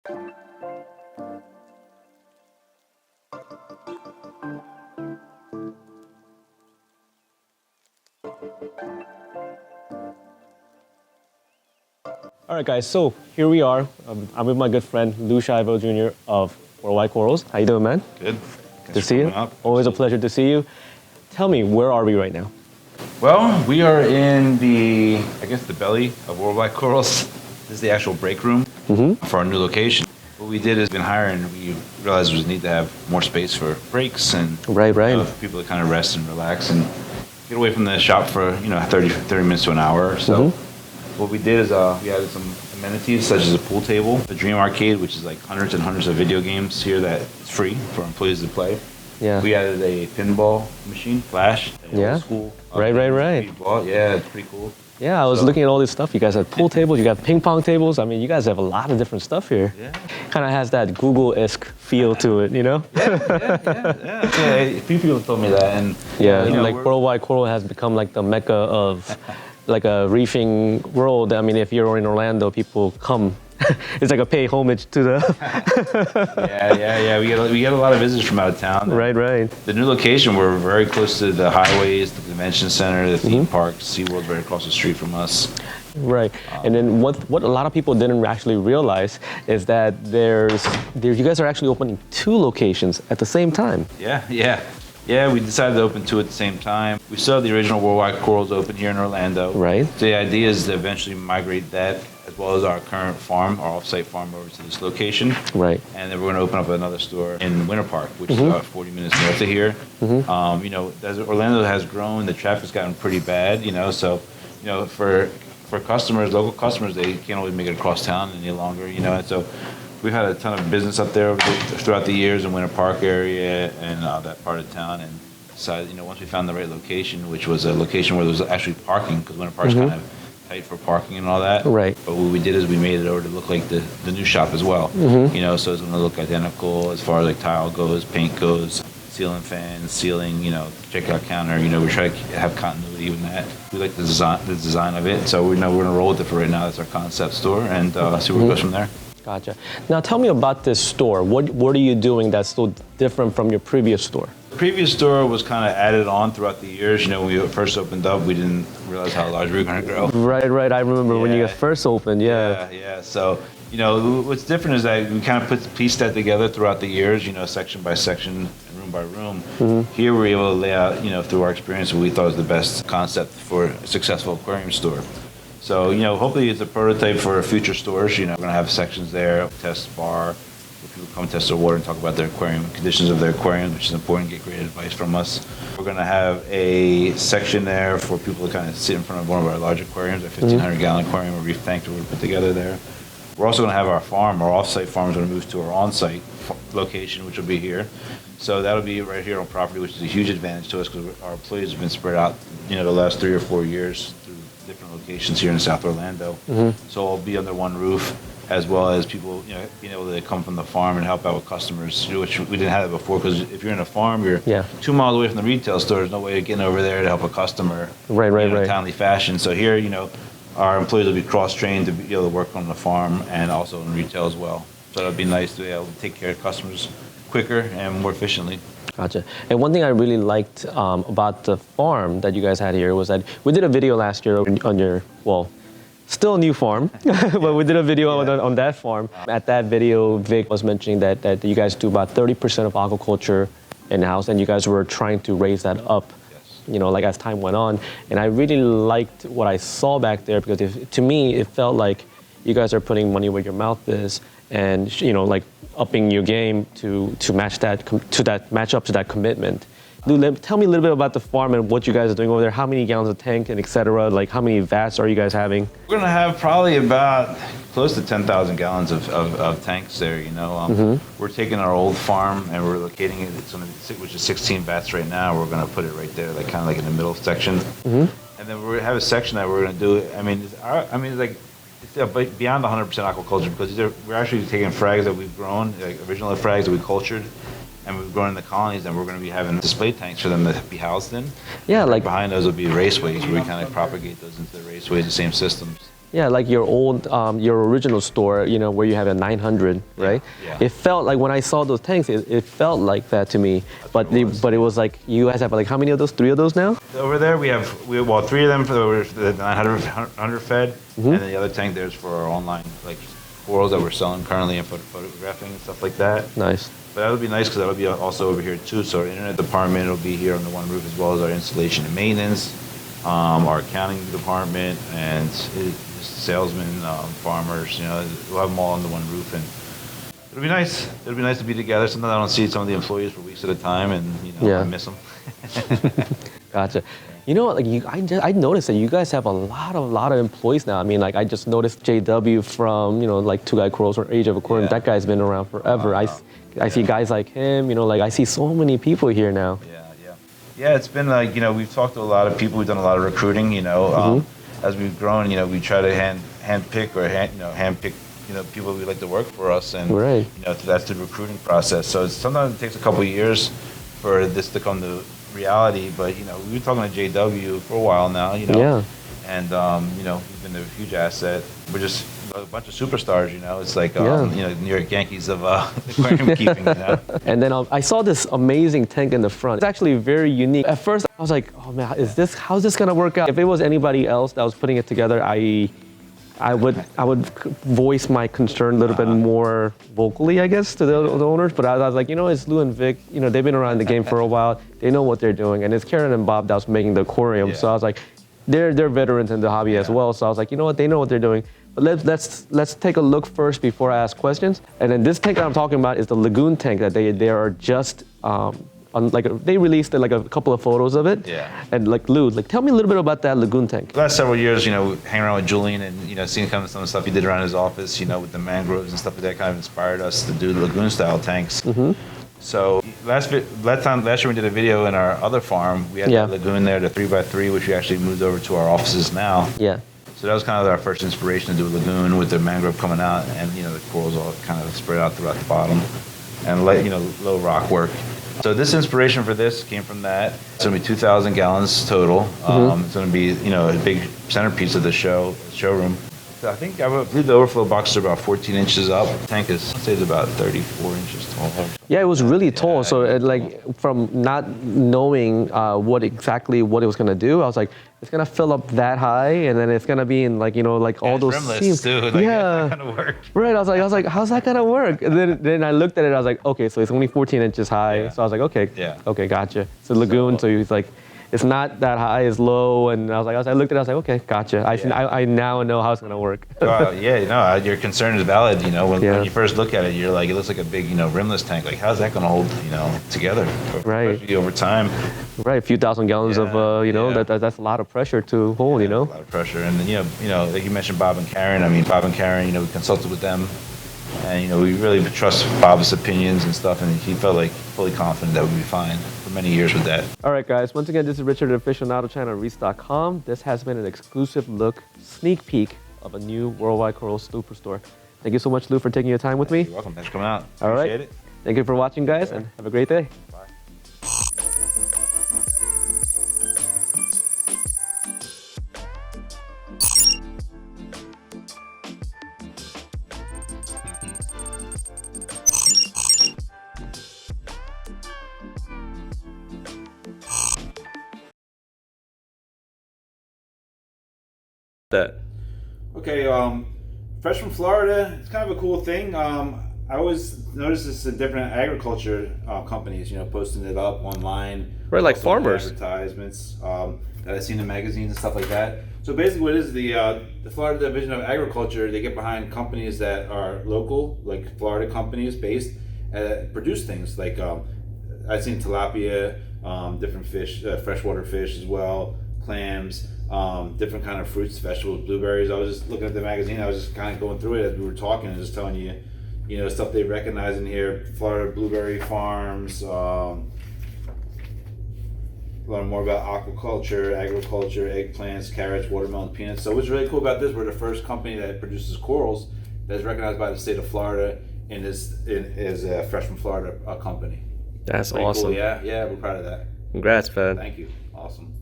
All right, guys, so here we are. I'm with my good friend, Lou Shivo Jr. of Worldwide Corals. How you doing, man? Good. Good to see you. Always a pleasure to see you. Tell me, where are we right now? Well, we are in the belly of Worldwide Corals. This is the actual break room for our new location. What we did is been hiring, we realized we need to have more space for breaks and Right. for people to kind of rest and relax and get away from the shop for 30 minutes to an hour or so. What we did is we added some amenities such as a pool table, a dream arcade, which is like hundreds and hundreds of video games here that is free for employees to play. Yeah. We added a pinball machine, Flash, old school. Right. Ball. Yeah, it's pretty cool. Yeah, I was looking at all this stuff. You guys have pool tables, you got ping pong tables. I mean, you guys have a lot of different stuff here. Yeah. Kind of has that Google-esque feel to it, you know? Yeah. A few people told me that, and like Worldwide Coral has become like the mecca of like a reefing world. I mean, if you're in Orlando, people come. It's like a pay homage to the. Yeah. We get a lot of visitors from out of town. Right. The new location, we're very close to the highways, the convention center, the theme park, SeaWorld's right across the street from us. Right, and then what a lot of people didn't actually realize is that you guys are actually opening 2 locations at the same time. Yeah, we decided to open 2 at the same time. We still have the original Worldwide Corals open here in Orlando. Right. The idea is to eventually migrate that as well as our current farm, our off-site farm, over to this location. Right. And then we're going to open up another store in Winter Park, which is about 40 minutes north of here. As Orlando has grown, the traffic's gotten pretty bad, so, for customers, local customers, they can't always make it across town any longer, and so we've had a ton of business up there throughout the years in Winter Park area and that part of town, and decided, once we found the right location, which was a location where there was actually parking, because Winter Park's kind of tight for parking and all that. Right. But what we did is we made it over to look like the new shop as well. So it's going to look identical as far as like tile goes, paint goes, ceiling fans, ceiling, checkout counter. We try to have continuity in that. We like the design of it, so we're going to roll with it for right now. That's our concept store, and see where it goes from there. Gotcha. Now tell me about this store. What are you doing that's so different from your previous store? The previous store was kind of added on throughout the years. When we first opened up, we didn't realize how large we were going to grow. Right. I remember when you first opened. Yeah. So, what's different is that we kind of pieced that together throughout the years, section by section and room by room. Here we were able to lay out, through our experience, what we thought was the best concept for a successful aquarium store. So, hopefully it's a prototype for future stores. We're going to have sections there, test bar, where people come test their water and talk about their aquarium, conditions of their aquarium, which is important, get great advice from us. We're going to have a section there for people to kind of sit in front of one of our large aquariums, a 1,500-gallon aquarium, a reef tank that we're put together there. We're also going to have our farm, our off-site farm is going to move to our on-site location, which will be here. So that'll be right here on property, which is a huge advantage to us because our employees have been spread out, the last 3 or 4 years through different locations here in South Orlando. So I'll be under one roof, as well as people, being able to come from the farm and help out with customers, which we didn't have it before. Because if you're in a farm, you're 2 miles away from the retail store. There's no way of getting over there to help a customer, right. In a timely fashion. So here, our employees will be cross-trained to be able to work on the farm and also in retail as well. So it'll be nice to be able to take care of customers quicker and more efficiently. Gotcha. And one thing I really liked about the farm that you guys had here was that we did a video last year on your, still a new farm, but we did a video on that farm. At that video, Vic was mentioning that you guys do about 30% of aquaculture in-house, and you guys were trying to raise that up, as time went on. And I really liked what I saw back there because to me, it felt like you guys are putting money where your mouth is and, upping your game to match up to that commitment. Tell me a little bit about the farm and what you guys are doing over there. How many gallons of tank and et cetera? Like how many vats are you guys having? We're gonna have probably about close to 10,000 gallons of tanks there. We're taking our old farm and we're locating it. Which is 16 vats right now. We're gonna put it right there, like kind of like in the middle section. And then we're gonna have a section that we're gonna do. It's beyond 100% aquaculture because we're actually taking frags that we've grown, like original frags that we cultured, and we've grown in the colonies, and we're going to be having display tanks for them to be housed in. Yeah, behind those will be raceways where we kind of propagate those into the raceways, the same systems. Yeah, like your old, your original store, you know, where you have a 900, right? Yeah. It felt like when I saw those tanks, it felt like that to me. But it was like you guys have like how many of those? 3 of those now? Over there, we have 3 of them for the 900 fed, and then the other tank there's for our online like corals that we're selling currently and photographing and stuff like that. Nice. But that would be nice because that would be also over here too. So our internet department will be here on the one roof as well as our installation and maintenance, our accounting department, and salesmen, farmers. You know, we'll have them all on the one roof, and it'll be nice. It'll be nice to be together. Sometimes I don't see some of the employees for weeks at a time, and you know, I miss them. Gotcha. You know, like I noticed that you guys have a lot of employees now. I mean, like I just noticed JW from, you know, like Two Guy Corals or Age of Aquarium. That guy's been around forever. I see guys like him. You know, like I see so many people here now. Yeah, it's been like, you know, we've talked to a lot of people. We've done a lot of recruiting. You know, as we've grown, you know, we try to hand pick people we like to work for us, and you know, that's the recruiting process. So sometimes it takes a couple of years for this to come to reality. But you know, we've been talking to JW for a while now. You know, and you know, we've been a huge asset. We're just a bunch of superstars. You know, it's like you know, New York Yankees of aquarium keeping. You know. And then I saw this amazing tank in the front. It's actually very unique. At first, I was like, oh man, how's this gonna work out? If it was anybody else that was putting it together, I would voice my concern a little bit more vocally, I guess, to the owners. But I was like, you know, it's Lou and Vic. You know, they've been around the game for a while. They know what they're doing. And it's Karen and Bob that was making the aquarium. So I was like, they're veterans in the hobby as well. So I was like, you know what, they know what they're doing. But let's take a look first before I ask questions. And then this tank that I'm talking about is the lagoon tank that they are just they released like a couple of photos of it. And like Lou, like tell me a little bit about that lagoon tank. The last several years, you know, hanging around with Julian and, you know, seeing kind of some of the stuff he did around his office, you know, with the mangroves and stuff like that, kind of inspired us to do the lagoon style tanks. So last year we did a video in our other farm. We had that lagoon there, the 3x3, which we actually moved over to our offices now. So that was kind of our first inspiration to do a lagoon with the mangrove coming out, and you know, the corals all kind of spread out throughout the bottom, and you know, low rock work. So this inspiration for this came from that. It's going to be 2,000 gallons total. It's going to be, you know, a big centerpiece of the showroom. So I believe the overflow boxes are about 14 inches up. The tank is, I'd say, it's about 34 inches tall. Yeah, it was really tall. So it, like from not knowing what it was going to do, I was like, it's going to fill up that high, and then it's going to be in like, you know, like all those seams. Too. Like, that's not going to work. Right. I was like, how's that going to work? And then I looked at it. I was like, okay, so it's only 14 inches high. So I was like, okay, gotcha. So lagoon. So it's like, it's not that high, it's low, and I looked at it, I was like, okay, gotcha. I now know how it's gonna work. Your concern is valid. You know, when you first look at it, you're like, it looks like a big, you know, rimless tank. Like, how's that gonna hold, you know, together? Especially over time. Right, a few thousand gallons of, you know, that's a lot of pressure to hold, you know. A lot of pressure, and then, you know, like you mentioned Bob and Karen. I mean, Bob and Karen, you know, we consulted with them. And, you know, we really trust Bob's opinions and stuff, and he felt like fully confident that we'd be fine for many years with that. All right, guys. Once again, this is Richard, the official Nauto channel at Reefs.com. This has been an exclusive sneak peek of a new Worldwide Coral Superstore. Thank you so much, Lou, for taking your time with me. You're welcome. Thanks for coming out. Appreciate it. Thank you for watching, guys, and have a great day. Bye. Okay, fresh from Florida. It's kind of a cool thing. I always notice this in different agriculture companies, you know, posting it up online. Right, like farmers. Advertisements that I've seen in magazines and stuff like that. So basically what it is, the Florida Division of Agriculture, they get behind companies that are local, like Florida companies based, produce things like I've seen tilapia, different fish, freshwater fish as well, clams, different kind of fruits, vegetables, blueberries. I was just looking at the magazine. I was just kind of going through it as we were talking and just telling you, you know, stuff they recognize in here. Florida blueberry farms. Learn more about aquaculture, agriculture, eggplants, carrots, watermelon, peanuts. So what's really cool about this, we're the first company that produces corals that is recognized by the state of Florida and is a Fresh from Florida company. That's pretty awesome. Cool. Yeah, we're proud of that. Congrats, man. Thank you. Awesome.